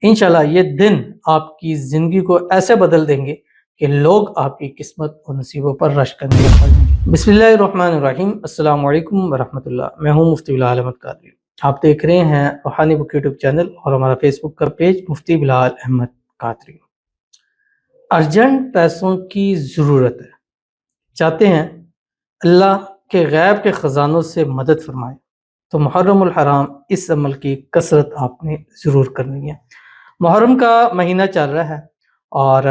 انشاءاللہ یہ دن آپ کی زندگی کو ایسے بدل دیں گے کہ لوگ آپ کی قسمت اور نصیبوں پر رش کرنے لگ پڑیں گے۔ بسم اللہ الرحمن الرحیم۔ السلام علیکم ورحمۃ اللہ۔ میں ہوں مفتی بلال احمد قادری۔ آپ دیکھ رہے ہیں روحانی بک یوٹیوب چینل اور ہمارا فیس بک کا پیج مفتی بلال احمد قادری۔ ارجنٹ پیسوں کی ضرورت ہے، چاہتے ہیں اللہ کے غیب کے خزانوں سے مدد فرمائے تو محرم الحرام اس عمل کی کثرت آپ نے ضرور کرنی ہے۔ محرم کا مہینہ چل رہا ہے اور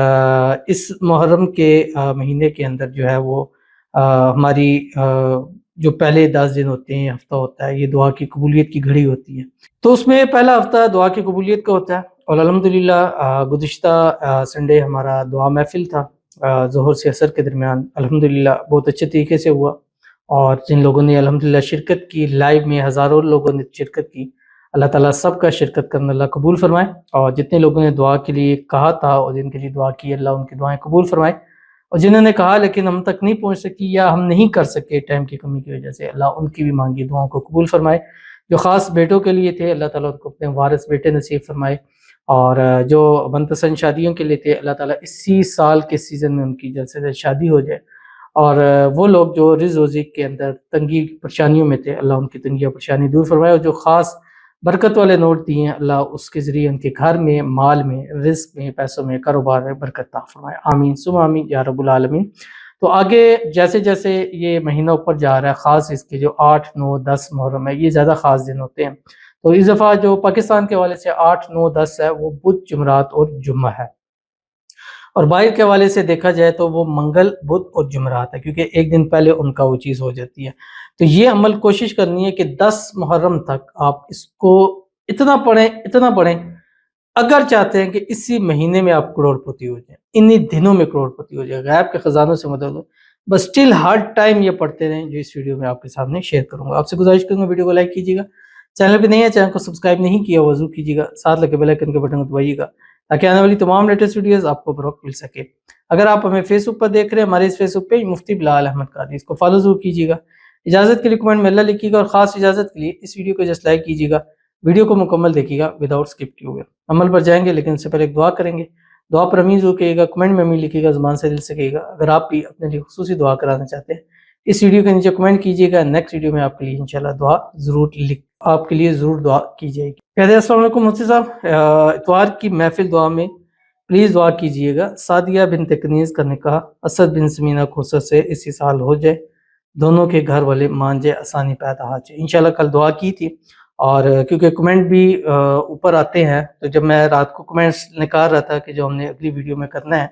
اس محرم کے مہینے کے اندر جو ہے وہ ہماری جو پہلے 10 دن ہوتے ہیں، ہفتہ ہوتا ہے، یہ دعا کی قبولیت کی گھڑی ہوتی ہے۔ تو اس میں پہلا ہفتہ دعا کی قبولیت کا ہوتا ہے اور الحمدللہ گزشتہ سنڈے ہمارا دعا محفل تھا ظہر سے عصر کے درمیان، الحمدللہ بہت اچھے طریقے سے ہوا، اور جن لوگوں نے الحمدللہ شرکت کی، لائیو میں ہزاروں لوگوں نے شرکت کی، اللہ تعالیٰ سب کا شرکت کرنا اللہ قبول فرمائے، اور جتنے لوگوں نے دعا کے لیے کہا تھا اور جن کے لیے دعا کی، اللہ ان کی دعائیں قبول فرمائے، اور جنہوں نے کہا لیکن ہم تک نہیں پہنچ سکی یا ہم نہیں کر سکے ٹائم کی کمی کی وجہ سے، اللہ ان کی بھی مانگی دعاؤں کو قبول فرمائے۔ جو خاص بیٹوں کے لیے تھے، اللہ تعالیٰ ان کو اپنے وارث بیٹے نصیب فرمائے، اور جو منپسند شادیوں کے لیے تھے، اللہ تعالیٰ اسی سال کے سیزن میں ان کی جلد سے جلد شادی ہو جائے، اور وہ لوگ جو رزق و ذیق کے اندر تنگی پریشانیوں میں تھے، اللہ ان کی تنگی اور پریشانی دور فرمائے، اور جو خاص برکت والے نوٹ دیے ہیں، اللہ اس کے ذریعے ان کے گھر میں، مال میں، رزق میں، پیسوں میں، کاروبار میں برکت عطا فرمائے، آمین ثم آمین یا رب العالمین۔ تو آگے جیسے جیسے یہ مہینہ اوپر جا رہا ہے، خاص اس کے جو 8، 9، 10 محرم ہے، یہ زیادہ خاص دن ہوتے ہیں۔ تو اس دفعہ جو پاکستان کے حوالے سے 8، 9، 10 ہے، وہ بدھ، جمعرات اور جمعہ ہے، اور باہر کے حوالے سے دیکھا جائے تو وہ منگل، بدھ اور جمعرات ہے، کیونکہ ایک دن پہلے ان کا وہ چیز ہو جاتی ہے۔ تو یہ عمل کوشش کرنی ہے کہ 10 محرم تک آپ اس کو اتنا پڑھیں، اگر چاہتے ہیں کہ اسی مہینے میں آپ کروڑ پتی ہو جائیں، انہی دنوں میں کروڑ پتی ہو جائے، غیب کے خزانوں سے مدد ہو، بس اسٹل ہر ٹائم یہ پڑھتے رہیں، جو اس ویڈیو میں آپ کے سامنے شیئر کروں گا۔ آپ سے گزارش کروں گا ویڈیو کو لائک کیجیے گا، چینل پہ نہیں ہے چینل کو سبسکرائب نہیں کیا وضو کیجیے گا، ساتھ لگے بیل آئیکن کے بٹن کو دبائیے گا تاکہ آنے والی تمام لیٹسٹ ویڈیوز آپ کو بروقت مل سکے۔ اگر آپ ہمیں فیس بک پر دیکھ رہے ہیں، ہمارے اس فیس بک پیج مفتی بلال احمد قادری، اس کو فالو ضرور کیجیے گا۔ اجازت کے لیے کمنٹ میں اللہ لکھیے گا، اور خاص اجازت کے لیے اس ویڈیو کو جسٹ لائک کیجیے گا، ویڈیو کو مکمل دیکھیے گا وداؤٹ اسکپ کیے ہوئے۔ عمل پر جائیں گے لیکن اس سے پہلے ایک دعا کریں گے۔ دعا پر امین ضرور کہیے گا، کمنٹ میں امین لکھیے گا، زبان سے دل سے کہیے گا۔ اگر آپ بھی اپنے لیے خصوصی دعا کرانا چاہتے ہیں، اس ویڈیو کے نیچے کمنٹ کیجیے گا، نیکسٹ ویڈیو میں آپ کے لیے انشاءاللہ دعا آپ کے لیے ضرور دعا کی جائے گی۔ کہتے ہیں السلام علیکم مفتی صاحب، اتوار کی محفل دعا میں پلیز دعا کیجیے گا، سعدیہ بنت کنیز کا نکاح اسد بن سمینہ کوثر سے اسی سال ہو جائے، دونوں کے گھر والے مان جائے، آسانی پیدا ہو جائے۔ انشاءاللہ کل دعا کی تھی، اور کیونکہ کمنٹ بھی اوپر آتے ہیں، تو جب میں رات کو کمنٹس نکال رہا تھا کہ جو ہم نے اگلی ویڈیو میں کرنا ہے،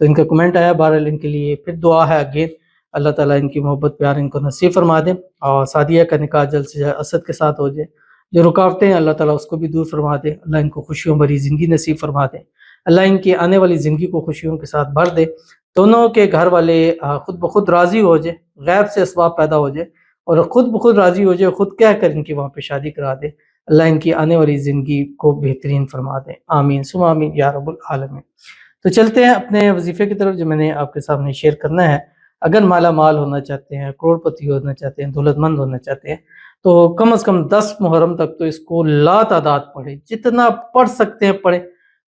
تو ان کا کمنٹ آیا، بہرحال ان کے لیے پھر دعا ہے اگین، اللہ تعالیٰ ان کی محبت پیار ان کو نصیب فرما دے، اور سعدیہ کا نکاح جلد سے جلد اسد کے ساتھ ہو جائے۔ جو رکاوٹیں ہیں اللہ تعالیٰ اس کو بھی دور فرما دے، اللہ ان کو خوشیوں بھری زندگی نصیب فرما دے، اللہ ان کی آنے والی زندگی کو خوشیوں کے ساتھ بھر دے، دونوں کے گھر والے خود بخود راضی ہو جائے، غیب سے اسباب پیدا ہو جائے اور خود بخود راضی ہو جائے، خود کہہ کر ان کی وہاں پہ شادی کرا دے، اللہ ان کی آنے والی زندگی کو بہترین فرما دے، آمین ثم آمین یا رب العالمین۔ تو چلتے ہیں اپنے وظیفے کی طرف جو میں نے آپ کے سامنے شیئر کرنا ہے۔ اگر مالا مال ہونا چاہتے ہیں، کروڑ پتی ہونا چاہتے ہیں، دولت مند ہونا چاہتے ہیں، تو کم از کم 10 محرم تک تو اس کو لا تعداد پڑھیں، جتنا پڑھ سکتے ہیں پڑھیں۔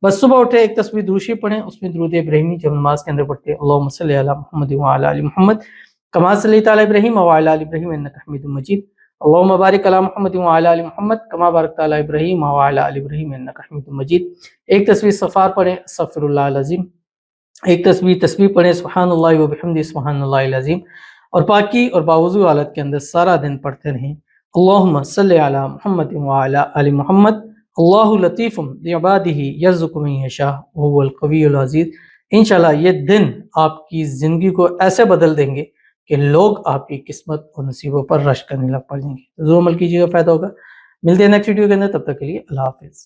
بس صبح اٹھے ایک تسبیح دروشی پڑھیں، اس میں درود ابراہیمی جو نماز کے اندر پڑھتے ہیں، اللہم صلی علی محمد وعلی آل محمد کما صلیت علی ابراہیم وعلی آل ابراہیم انک حمید مجید، اللہم بارک علی محمد وعلی آل محمد کما بارکت علی ابراہیم وعلی آل ابراہیم انک حمید مجید۔ ایک تسبیح استغفار پڑھیں، استغفر اللہ العظیم۔ ایک تسبیح پڑھیں، سبحان اللہ وبحمدہ سبحان اللہ العظیم، اور پاکی اور باوضو حالت کے اندر سارا دن پڑھتے رہیں، اللہم صلی علی محمد وعلی آل محمد، اللہ لطیف بعبادہ یرزق من یشاء وہو القوی العزیز۔ انشاءاللہ یہ دن آپ کی زندگی کو ایسے بدل دیں گے کہ لوگ آپ کی قسمت اور نصیبوں پر رش کرنے لگ پڑیں گے۔ ضرور عمل کیجیے گا، فائدہ ہوگا۔ ملتے ہیں نیکسٹ ویڈیو کے اندر، تب تک کے لیے اللہ حافظ۔